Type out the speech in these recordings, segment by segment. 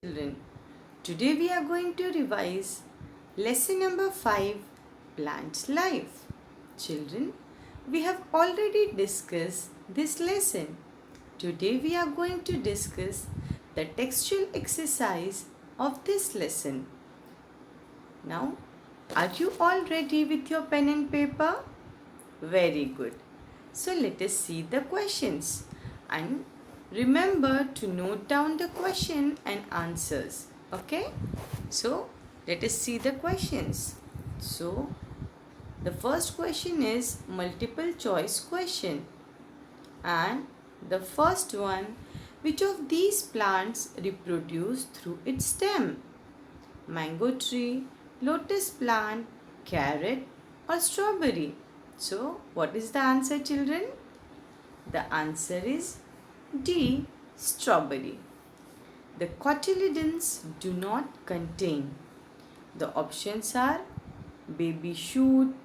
Children, today we are going to revise lesson number 5, Plant Life. Children, we have already discussed this lesson. Today we are going to discuss the textual exercise of this lesson. Now, are you all ready with your pen and paper? Very good. So let us see the questions and remember to note down the question and answers. Okay? So let us see the questions. So the first question is multiple choice question. And the first one, which of these plants reproduce through its stem? Mango tree, lotus plant, carrot or strawberry? So, what is the answer, children? The answer is D. Strawberry. The cotyledons do not contain. The options are baby shoot,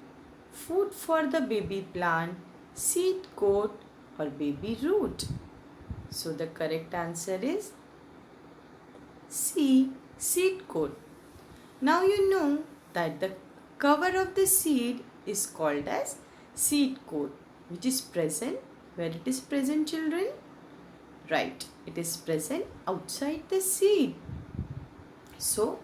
food for the baby plant, seed coat or baby root. So, the correct answer is C. Seed coat. Now you know that the cover of the seed is called as seed coat, which is present. Where it is present, children? Right, it is present outside the seed. So,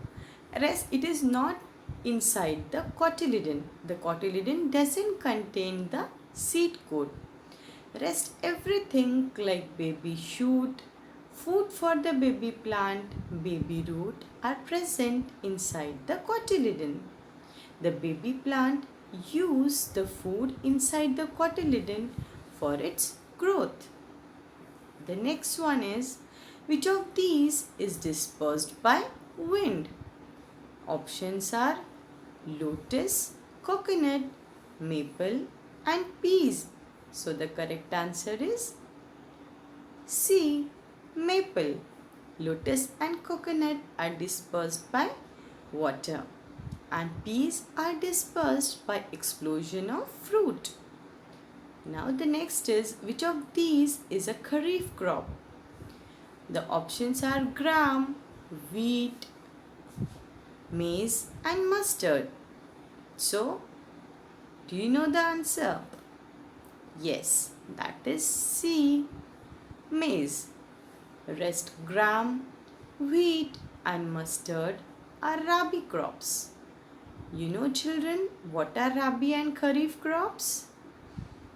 it is not inside the cotyledon. The cotyledon doesn't contain the seed coat. Rest everything like baby shoot, food for the baby plant, baby root are present inside the cotyledon. The baby plant use the food inside the cotyledon for its growth. The next one is, which of these is dispersed by wind? Options are lotus, coconut, maple and peas. So the correct answer is C. Maple. Lotus and coconut are dispersed by water and peas are dispersed by explosion of fruit. Now the next is, which of these is a Karif crop? The options are gram, wheat, maize and mustard. So, do you know the answer? Yes, that is C. Maize. Rest gram, wheat and mustard are rabi crops. You know, children, what are rabi and Karif crops?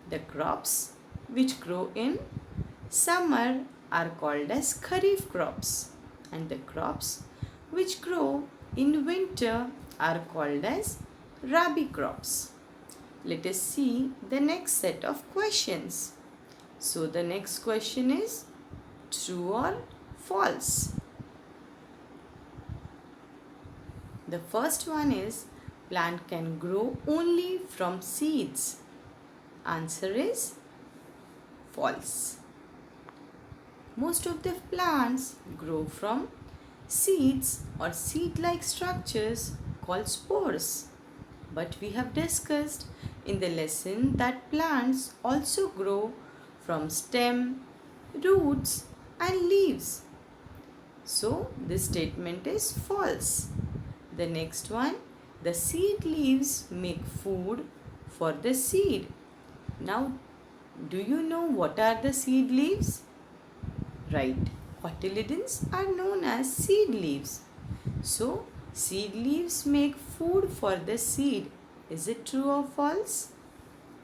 The crops which grow in summer are called as Karif crops, and the crops which grow in winter are called as rabi crops. Let us see the next set of questions. So the next question is true or false? The first one is plant can grow only from seeds. Answer is false. Most of the plants grow from seeds or seed-like structures called spores. But we have discussed in the lesson that plants also grow from stem, roots and leaves. So this statement is false. The next one, the seed leaves make food for the seed. Now, do you know what are the seed leaves? Right, cotyledons are known as seed leaves. So, seed leaves make food for the seed. Is it true or false?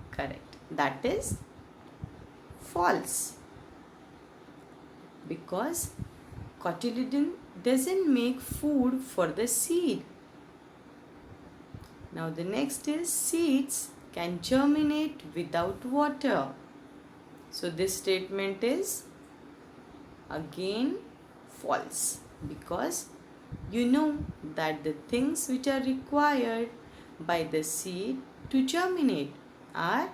Correct. That is false. Because cotyledon doesn't make food for the seed. Now the next is seeds can germinate without water. So this statement is again false, because you know that the things which are required by the seed to germinate are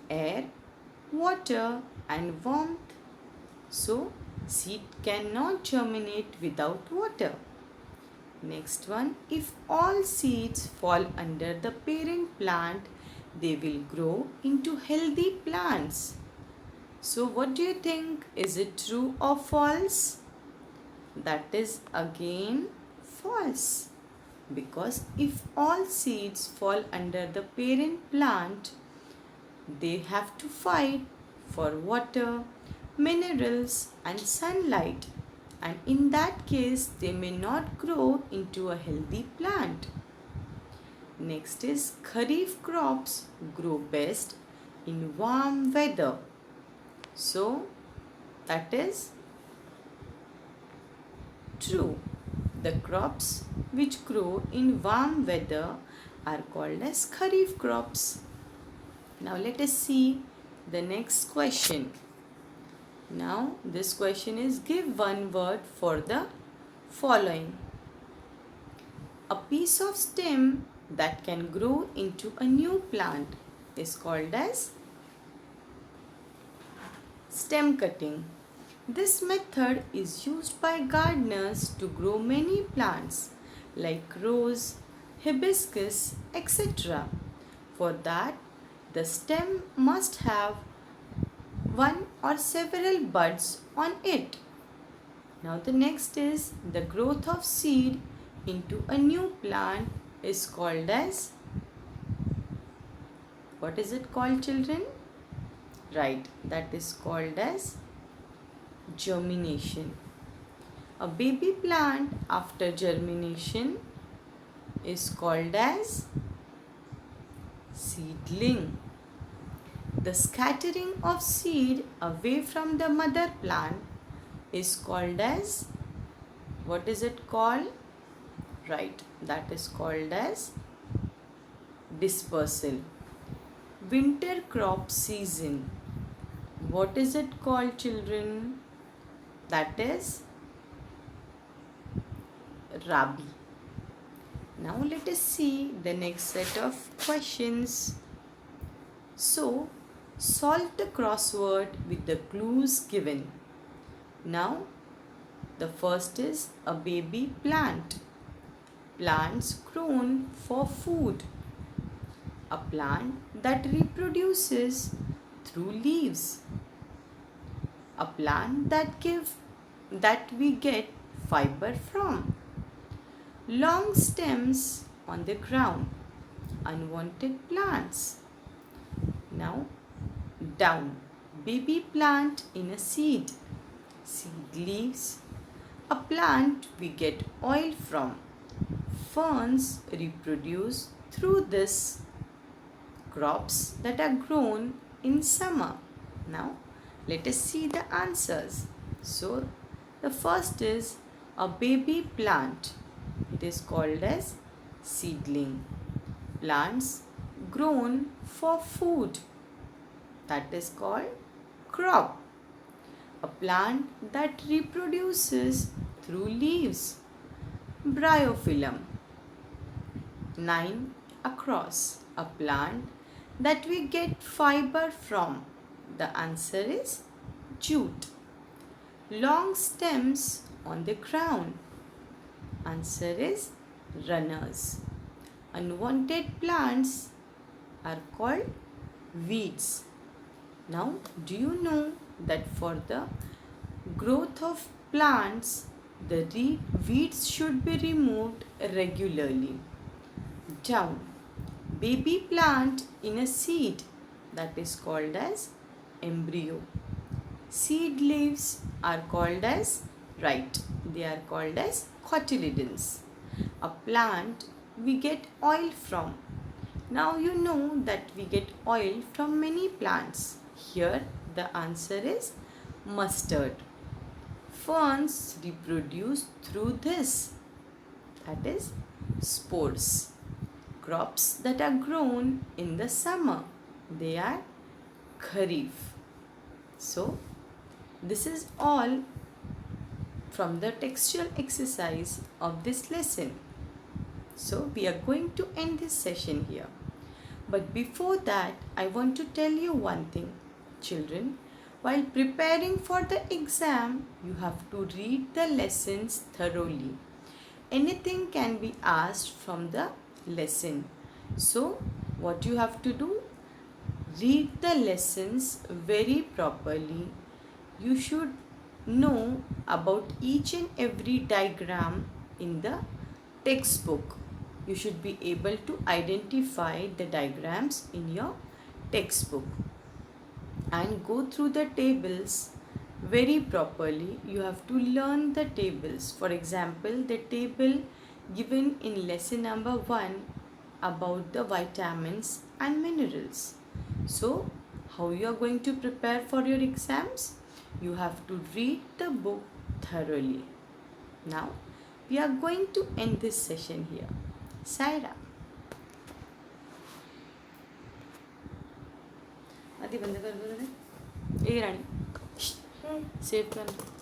air, water and warmth. So seed cannot germinate without water. Next one, if all seeds fall under the parent plant, they will grow into healthy plants. So what do you think? Is it true or false? That is again false. Because if all seeds fall under the parent plant, they have to fight for water, minerals, and sunlight. And in that case, they may not grow into a healthy plant. Next is Karif crops grow best in warm weather. So, that is true. The crops which grow in warm weather are called as Karif crops. Now let us see the next question. Now this question is, give one word for the following. A piece of stem that can grow into a new plant is called as stem cutting. This method is used by gardeners to grow many plants like rose, hibiscus, etc. For that, the stem must have one or several buds on it. Now the next is, the growth of seed into a new plant is called as, what is it called, children? Right, that is called as germination. A baby plant after germination is called as seedling. The scattering of seed away from the mother plant is called as, what is it called? Right, that is called as dispersal. Winter crop season, what is it called, children? That is Rabi. Now let us see the next set of questions. So, solve the crossword with the clues given. Now, the first is a baby plant. Plants grown for food. A plant that reproduces through leaves. A plant that we get fiber from. Long stems on the ground. Unwanted plants. Now, down. Baby plant in a seed. Seed leaves. A plant we get oil from. Ferns reproduce through this. Crops that are grown in summer. Now, let us see the answers. So, the first is a baby plant. It is called as seedling. Plants grown for food. That is called crop. A plant that reproduces through leaves. Bryophyllum. 9 across. A plant that we get fiber from. The answer is jute. Long stems on the ground. Answer is runners. Unwanted plants are called weeds. Now, do you know that for the growth of plants, the weeds should be removed regularly? Down. Baby plant in a seed, that is called as embryo. Seed leaves are called as, right, they are called as cotyledons. A plant we get oil from. Now you know that we get oil from many plants. Here the answer is mustard. Ferns reproduce through this, that is spores. Crops that are grown in the summer, they are Kharif. So, this is all from the textual exercise of this lesson. So, we are going to end this session here. But before that, I want to tell you one thing. Children, while preparing for the exam, you have to read the lessons thoroughly. Anything can be asked from the lesson. So, what you have to do? Read the lessons very properly. You should know about each and every diagram in the textbook. You should be able to identify the diagrams in your textbook and go through the tables very properly. You have to learn the tables. For example, the table given in lesson number 1 about the vitamins and minerals. So, how you are going to prepare for your exams? You have to read the book thoroughly. Now, we are going to end this session here. Saira. आधी बंद कर दो रे. ए राणी save कर.